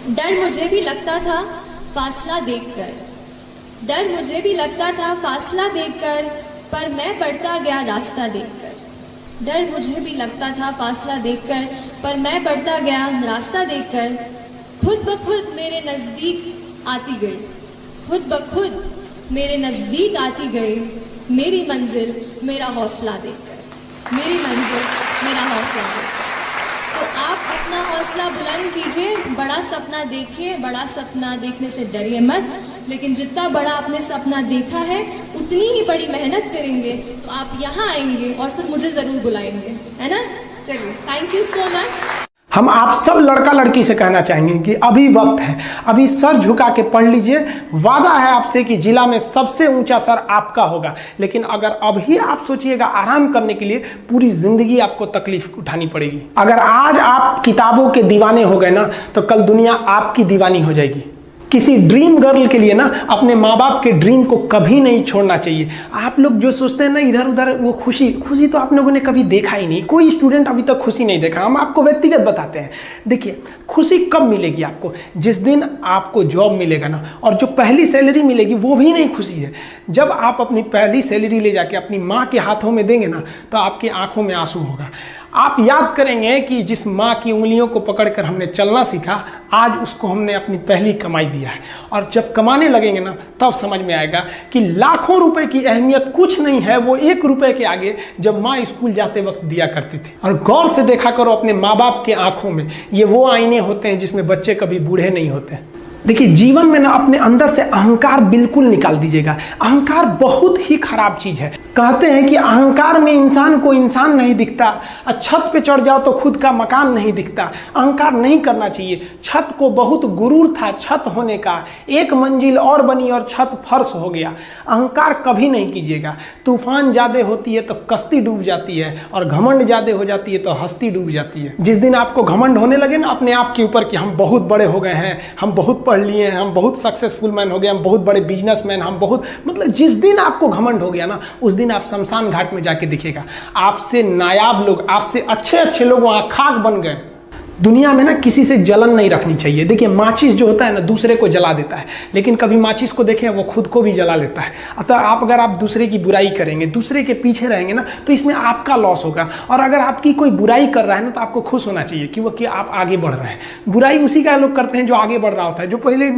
डर मुझे भी लगता था फासला देखकर, डर मुझे भी लगता था फासला देखकर, पर मैं बढ़ता गया रास्ता देखकर। डर मुझे भी लगता था फासला देखकर, पर मैं बढ़ता गया रास्ता देखकर। खुद ब खुद मेरे नजदीक आती गई, खुद ब खुद मेरे नजदीक आती गई, मेरी मंजिल मेरा हौसला देखकर, मेरी मंजिल मेरा हौसला देखकर। तो आप अपना हौसला बुलंद कीजिए, बड़ा सपना देखिए, बड़ा सपना देखने से डरिए मत, लेकिन जितना बड़ा आपने सपना देखा है उतनी ही बड़ी मेहनत करेंगे तो आप यहाँ आएंगे और फिर मुझे जरूर बुलाएंगे, है ना। चलिए, थैंक यू सो मच। हम आप सब लड़का लड़की से कहना चाहेंगे कि अभी वक्त है, अभी सर झुका के पढ़ लीजिए। वादा है आपसे कि जिला में सबसे ऊंचा सर आपका होगा, लेकिन अगर अभी आप सोचिएगा आराम करने के लिए, पूरी जिंदगी आपको तकलीफ उठानी पड़ेगी। अगर आज आप किताबों के दीवाने हो गए ना, तो कल दुनिया आपकी दीवानी हो जाएगी। किसी ड्रीम गर्ल के लिए ना अपने माँ बाप के ड्रीम को कभी नहीं छोड़ना चाहिए। आप लोग जो सोचते हैं ना इधर उधर, वो खुशी तो आप लोगों ने कभी देखा ही नहीं। कोई स्टूडेंट अभी तक खुशी नहीं देखा। हम आपको व्यक्तिगत बताते हैं। देखिए, खुशी कब मिलेगी आपको? जिस दिन आपको जॉब मिलेगा ना, और जो पहली सैलरी मिलेगी वो भी नहीं खुशी है। जब आप अपनी पहली सैलरी ले जाके अपनी माँ के हाथों में देंगे ना, तो आपकी आंखों में आंसू होगा। आप याद करेंगे कि जिस माँ की उंगलियों को पकड़कर हमने चलना सीखा, आज उसको हमने अपनी पहली कमाई दिया है। और जब कमाने लगेंगे ना, तब समझ में आएगा कि लाखों रुपए की अहमियत कुछ नहीं है, वो 1 रुपए के आगे जब माँ स्कूल जाते वक्त दिया करती थी। और गौर से देखा करो अपने माँ बाप के आंखों में, ये वो आईने होते हैं जिसमें बच्चे कभी बूढ़े नहीं होते। देखिए, जीवन में ना अपने अंदर से अहंकार बिल्कुल निकाल दीजिएगा। अहंकार बहुत ही खराब चीज है। कहते हैं कि अहंकार में इंसान को इंसान नहीं दिखता, छत पे चढ़ जाओ तो खुद का मकान नहीं दिखता। अहंकार नहीं करना चाहिए। छत को बहुत गुरूर था छत होने का, 1 मंजिल और बनी और छत फर्श हो गया। अहंकार कभी नहीं कीजिएगा। तूफान ज्यादा होती है तो कश्ती डूब जाती है, और घमंड ज्यादा हो जाती है तो हस्ती डूब जाती है। जिस दिन आपको घमंड होने लगे ना अपने आप के ऊपर कि हम बहुत बड़े हो गए हैं, हम बहुत पढ़ लिए हैं, हम बहुत सक्सेसफुल मैन हो गए, हम बहुत बड़े बिजनेसमैन, हम बहुत, मतलब जिस दिन आपको घमंड हो गया ना, उस दिन आप शमशान घाट में जाके देखिएगा, आपसे नायाब लोग, आपसे अच्छे अच्छे लोग वहां खाक बन गए। दुनिया में ना किसी से जलन नहीं रखनी चाहिए। देखिए, माचिस जो होता है ना दूसरे को जला देता है, लेकिन कभी माचिस को देखें वो खुद को भी जला लेता है। अतः अगर आप दूसरे की बुराई करेंगे, दूसरे के पीछे रहेंगे ना, तो इसमें आपका लॉस होगा। और अगर आपकी कोई बुराई कर रहा है ना, तो आपको खुश होना चाहिए कि आप आगे बढ़ रहे हैं। बुराई उसी का लोग करते हैं जो आगे बढ़ रहा होता है। जो पहले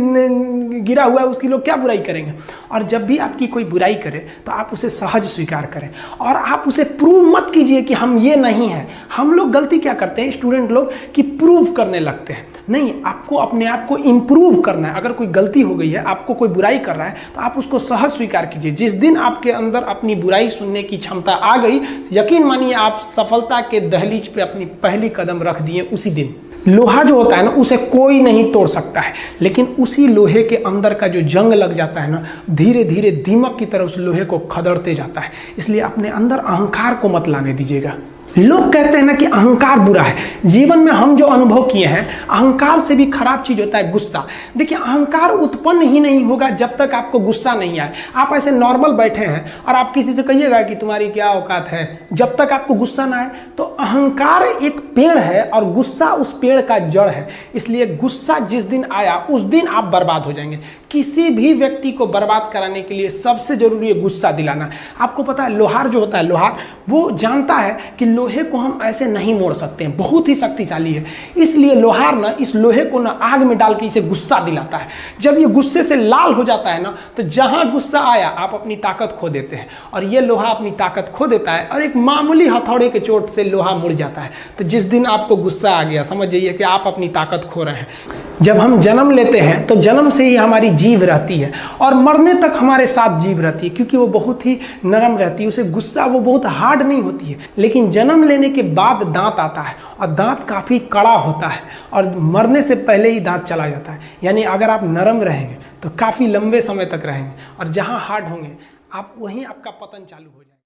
गिरा हुआ है उसकी लोग क्या बुराई करेंगे। और जब भी आपकी कोई बुराई करे तो आप उसे सहज स्वीकार करें, और आप उसे प्रूव मत कीजिए कि हम ये नहीं हैं। हम लोग गलती क्या करते हैं स्टूडेंट लोग, कि प्रूव करने लगते हैं। नहीं, आपको अपने आप को इंप्रूव करना है। अगर कोई गलती हो गई है, आपको कोई बुराई कर रहा है, तो आप उसको सहज स्वीकार कीजिए। जिस दिन आपके अंदर अपनी बुराई सुनने की क्षमता आ गई, यकीन मानिए आप सफलता के दहलीज पे अपनी पहली कदम रख दिए उसी दिन। लोहा जो होता है ना, उसे कोई नहीं तोड़ सकता है, लेकिन उसी लोहे के अंदर का जो जंग लग जाता है ना, धीरे धीरे दीमक की तरह उस लोहे को खदड़ते जाता है। इसलिए अपने अंदर अहंकार को मत लाने दीजिएगा। लोग कहते हैं ना कि अहंकार बुरा है। जीवन में हम जो अनुभव किए हैं, अहंकार से भी खराब चीज होता है गुस्सा। देखिए, अहंकार उत्पन्न ही नहीं होगा जब तक आपको गुस्सा नहीं आए। आप ऐसे नॉर्मल बैठे हैं और आप किसी से कहिएगा कि तुम्हारी क्या औकात है, जब तक आपको गुस्सा ना आए। तो अहंकार एक पेड़ है और गुस्सा उस पेड़ का जड़ है। इसलिए गुस्सा जिस दिन आया उस दिन आप बर्बाद हो जाएंगे। किसी भी व्यक्ति को बर्बाद कराने के लिए सबसे जरूरी है गुस्सा दिलाना। आपको पता है, लोहार जो होता है, लोहार वो जानता है कि लोहे को हम ऐसे नहीं मोड़ सकते हैं, बहुत ही शक्तिशाली है। इसलिए लोहार ना इस लोहे को ना आग में डाल के इसे गुस्सा दिलाता है। जब ये गुस्से से लाल हो जाता है ना, तो जहां गुस्सा आया आप अपनी ताकत खो देते हैं, और ये लोहा अपनी ताकत खो देता है, और एक मामूली हथौड़े के चोट से लोहा मुड़ जाता है। तो जिस दिन आपको गुस्सा आ गया, समझ जाइए कि आप अपनी ताकत खो रहे हैं। जब हम जन्म लेते हैं तो जन्म से ही हमारी जीभ रहती है, और मरने तक हमारे साथ जीभ रहती है, क्योंकि वो बहुत ही नरम रहती है। उसे गुस्सा वो बहुत हार्ड नहीं होती है। लेकिन जन्म लेने के बाद दांत आता है, और दांत काफी कड़ा होता है, और मरने से पहले ही दांत चला जाता है। यानी अगर आप नरम रहेंगे तो काफी लंबे समय तक रहेंगे, और जहां हार्ड होंगे आप वहीं आपका पतन चालू हो जाएगा।